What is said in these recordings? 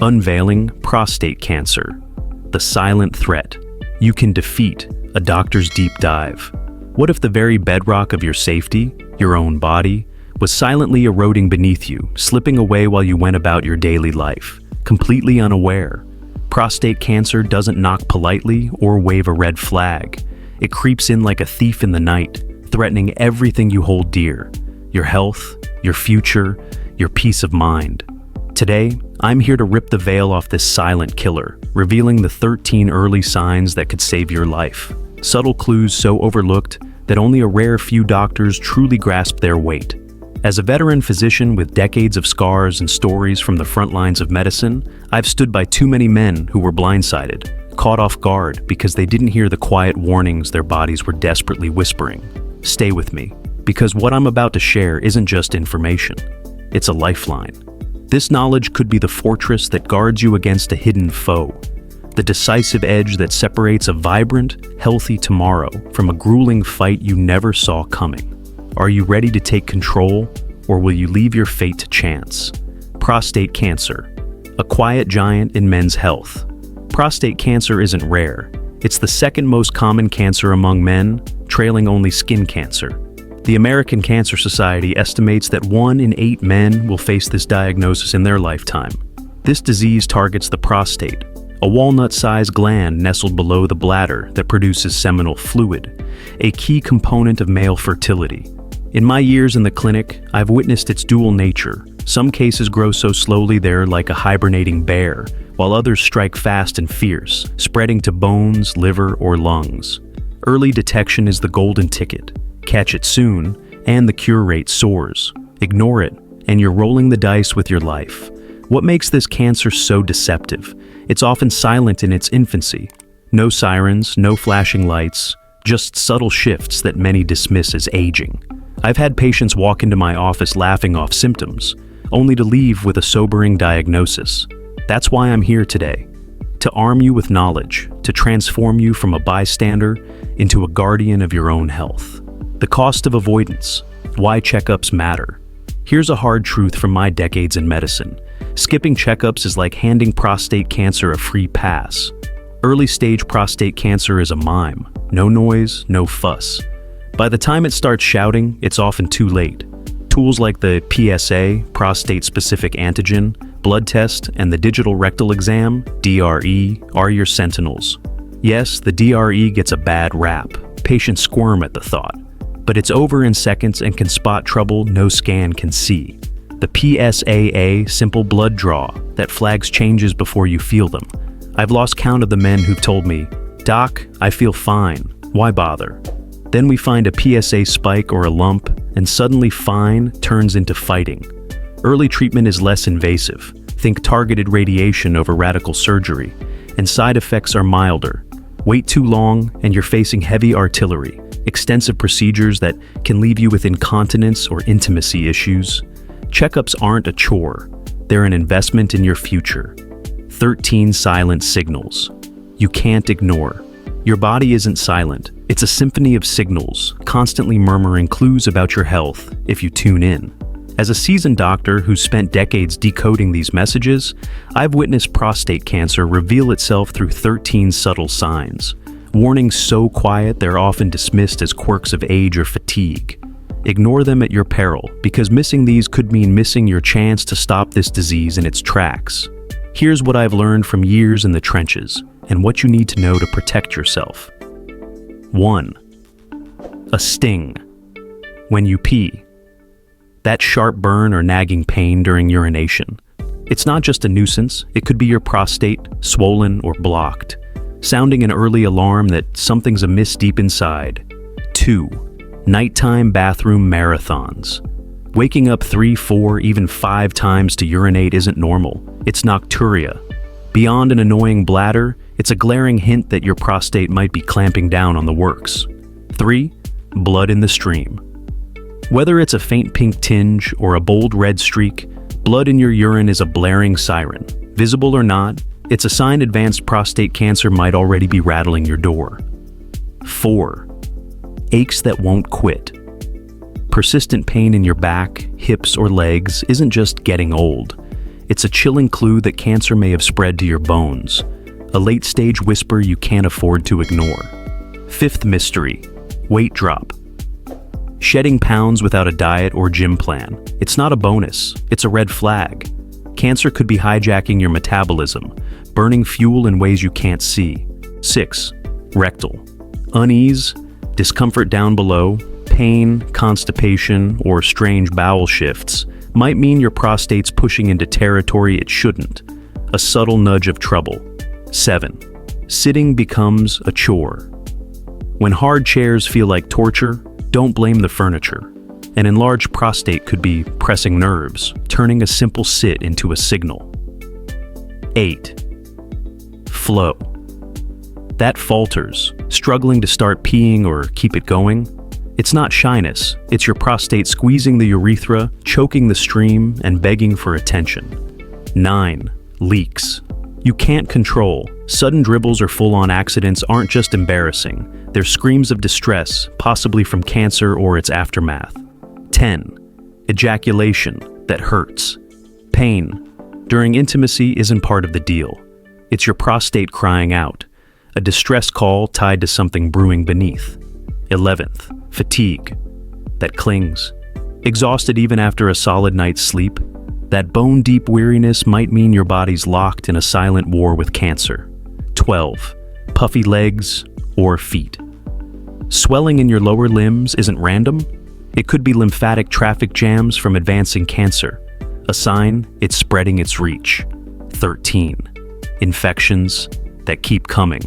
Unveiling prostate cancer, the silent threat you can defeat, a doctor's deep dive. What if the very bedrock of your safety, your own body, was silently eroding beneath you, slipping away while you went about your daily life, completely unaware? Prostate cancer doesn't knock politely or wave a red flag. It creeps in like a thief in the night, threatening everything you hold dear: your health, your future, your peace of mind. Today, I'm here to rip the veil off this silent killer, revealing the 13 early signs that could save your life. Subtle clues so overlooked that only a rare few doctors truly grasp their weight. As a veteran physician with decades of scars and stories from the front lines of medicine, I've stood by too many men who were blindsided, caught off guard because they didn't hear the quiet warnings their bodies were desperately whispering. Stay with me, because what I'm about to share isn't just information, it's a lifeline. This knowledge could be the fortress that guards you against a hidden foe, the decisive edge that separates a vibrant, healthy tomorrow from a grueling fight you never saw coming. Are you ready to take control, or will you leave your fate to chance? Prostate cancer, a quiet giant in men's health. Prostate cancer isn't rare. It's the second most common cancer among men, trailing only skin cancer. The American Cancer Society estimates that 1 in 8 men will face this diagnosis in their lifetime. This disease targets the prostate, a walnut-sized gland nestled below the bladder that produces seminal fluid, a key component of male fertility. In my years in the clinic, I've witnessed its dual nature. Some cases grow so slowly they're like a hibernating bear, while others strike fast and fierce, spreading to bones, liver, or lungs. Early detection is the golden ticket. Catch it soon, and the cure rate soars. Ignore it, and you're rolling the dice with your life. What makes this cancer so deceptive? It's often silent in its infancy. No sirens, no flashing lights, just subtle shifts that many dismiss as aging. I've had patients walk into my office laughing off symptoms, only to leave with a sobering diagnosis. That's why I'm here today, to arm you with knowledge, to transform you from a bystander into a guardian of your own health. The cost of avoidance, why checkups matter. Here's a hard truth from my decades in medicine. Skipping checkups is like handing prostate cancer a free pass. Early stage prostate cancer is a mime. No noise, no fuss. By the time it starts shouting, it's often too late. Tools like the PSA, prostate-specific antigen, blood test, and the digital rectal exam, DRE, are your sentinels. Yes, the DRE gets a bad rap. Patients squirm at the thought. But it's over in seconds and can spot trouble no scan can see. The PSAA, simple blood draw, that flags changes before you feel them. I've lost count of the men who've told me, "Doc, I feel fine. Why bother?" Then we find a PSA spike or a lump, and suddenly fine turns into fighting. Early treatment is less invasive. Think targeted radiation over radical surgery, and side effects are milder. Wait too long, and you're facing heavy artillery. Extensive procedures that can leave you with incontinence or intimacy issues. Checkups aren't a chore. They're an investment in your future. 13 silent signals you can't ignore. Your body isn't silent. It's a symphony of signals, constantly murmuring clues about your health if you tune in. As a seasoned doctor who's spent decades decoding these messages, I've witnessed prostate cancer reveal itself through 13 subtle signs. Warnings so quiet they're often dismissed as quirks of age or fatigue. Ignore them at your peril, because missing these could mean missing your chance to stop this disease in its tracks. Here's what I've learned from years in the trenches, and what you need to know to protect yourself. 1. A sting. When you pee. That sharp burn or nagging pain during urination. It's not just a nuisance, it could be your prostate, swollen or blocked, sounding an early alarm that something's amiss deep inside. 2. Nighttime bathroom marathons. Waking up 3, 4, even 5 times to urinate isn't normal. It's nocturia. Beyond an annoying bladder, it's a glaring hint that your prostate might be clamping down on the works. 3. Blood in the stream. Whether it's a faint pink tinge or a bold red streak, blood in your urine is a blaring siren. Visible or not, it's a sign advanced prostate cancer might already be rattling your door. 4. Aches that won't quit. Persistent pain in your back, hips, or legs isn't just getting old. It's a chilling clue that cancer may have spread to your bones, a late-stage whisper you can't afford to ignore. Fifth mystery, weight drop. Shedding pounds without a diet or gym plan. It's not a bonus, it's a red flag. Cancer could be hijacking your metabolism, burning fuel in ways you can't see. 6. Rectal. Unease, discomfort down below, pain, constipation, or strange bowel shifts might mean your prostate's pushing into territory it shouldn't, a subtle nudge of trouble. 7. Sitting becomes a chore. When hard chairs feel like torture, don't blame the furniture. An enlarged prostate could be pressing nerves, turning a simple sit into a signal. 8. Flow. That falters, struggling to start peeing or keep it going. It's not shyness, it's your prostate squeezing the urethra, choking the stream, and begging for attention. 9. Leaks. You can't control. Sudden dribbles or full-on accidents aren't just embarrassing. They're screams of distress, possibly from cancer or its aftermath. 10. Ejaculation that hurts. Pain during intimacy isn't part of the deal. It's your prostate crying out, a distress call tied to something brewing beneath. 11th. Fatigue that clings. Exhausted even after a solid night's sleep, that bone-deep weariness might mean your body's locked in a silent war with cancer. 12. Puffy legs or feet. Swelling in your lower limbs isn't random. It could be lymphatic traffic jams from advancing cancer, a sign it's spreading its reach. 13. Infections that keep coming.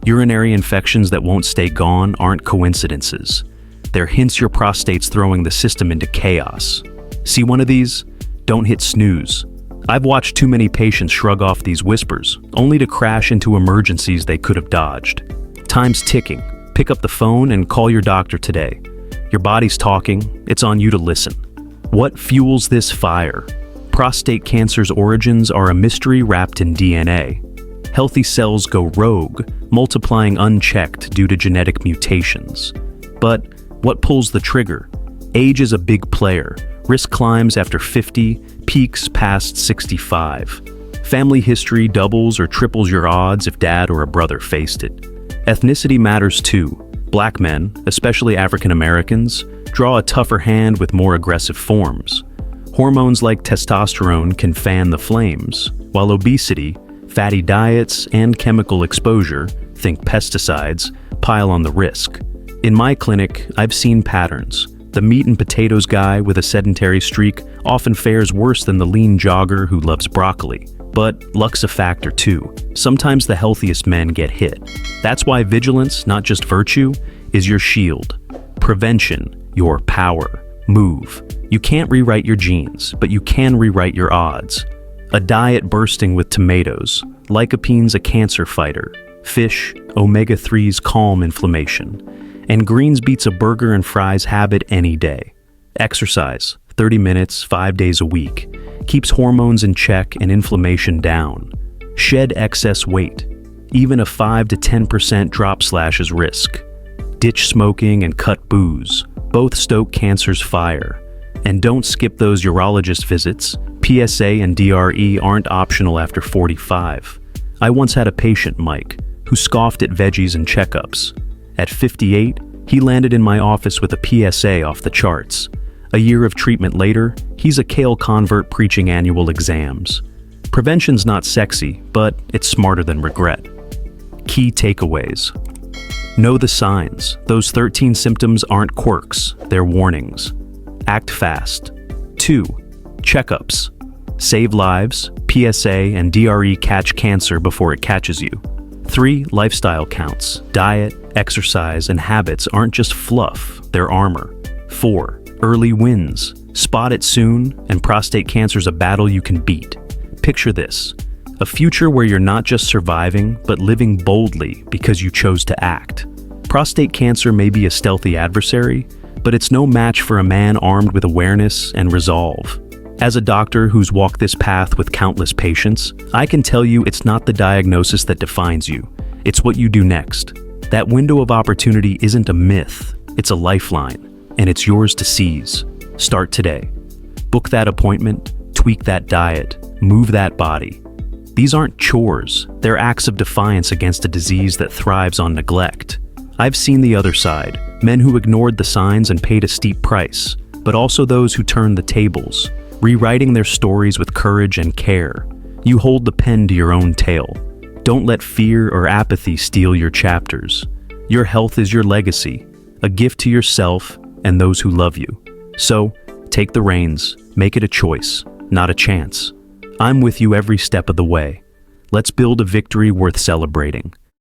Urinary infections that won't stay gone aren't coincidences. They're hints your prostate's throwing the system into chaos. See one of these? Don't hit snooze. I've watched too many patients shrug off these whispers, only to crash into emergencies they could have dodged. Time's ticking. Pick up the phone and call your doctor today. Your body's talking, it's on you to listen. What fuels this fire? Prostate cancer's origins are a mystery wrapped in DNA. Healthy cells go rogue, multiplying unchecked due to genetic mutations. But what pulls the trigger? Age is a big player. Risk climbs after 50, peaks past 65. Family history doubles or triples your odds if dad or a brother faced it. Ethnicity matters too. Black men, especially African Americans, draw a tougher hand with more aggressive forms. Hormones like testosterone can fan the flames, while obesity, fatty diets, and chemical exposure, think pesticides, pile on the risk. In my clinic, I've seen patterns. The meat and potatoes guy with a sedentary streak often fares worse than the lean jogger who loves broccoli. But luck's a factor too. Sometimes the healthiest men get hit. That's why vigilance, not just virtue, is your shield. Prevention, your power. Move. You can't rewrite your genes, but you can rewrite your odds. A diet bursting with tomatoes. Lycopene's a cancer fighter. Fish, omega-3s calm inflammation. And greens beats a burger and fries habit any day. Exercise, 30 minutes, 5 days a week, keeps hormones in check and inflammation down. Shed excess weight. Even a 5 to 10% drop slashes risk. Ditch smoking and cut booze. Both stoke cancer's fire. And don't skip those urologist visits. PSA and DRE aren't optional after 45. I once had a patient, Mike, who scoffed at veggies and checkups. At 58, he landed in my office with a PSA off the charts. A year of treatment later, he's a kale convert preaching annual exams. Prevention's not sexy, but it's smarter than regret. Key takeaways. Know the signs. Those 13 symptoms aren't quirks, they're warnings. Act fast. 2. Checkups. Save lives. PSA and DRE catch cancer before it catches you. 3. Lifestyle counts. Diet, exercise, and habits aren't just fluff, they're armor. 4. Early wins. Spot it soon, and prostate cancer's a battle you can beat. Picture this. A future where you're not just surviving, but living boldly because you chose to act. Prostate cancer may be a stealthy adversary, but it's no match for a man armed with awareness and resolve. As a doctor who's walked this path with countless patients, I can tell you it's not the diagnosis that defines you. It's what you do next. That window of opportunity isn't a myth, it's a lifeline, and it's yours to seize. Start today. Book that appointment, tweak that diet, Move that body. These aren't chores, they're acts of defiance against a disease that thrives on neglect. I've seen the other side, men who ignored the signs and paid a steep price, but also those who turned the tables, rewriting their stories with courage and care. You hold the pen to your own tale. Don't let fear or apathy steal your chapters. Your health is your legacy, a gift to yourself and those who love you. So, take the reins, make it a choice, not a chance. I'm with you every step of the way. Let's build a victory worth celebrating.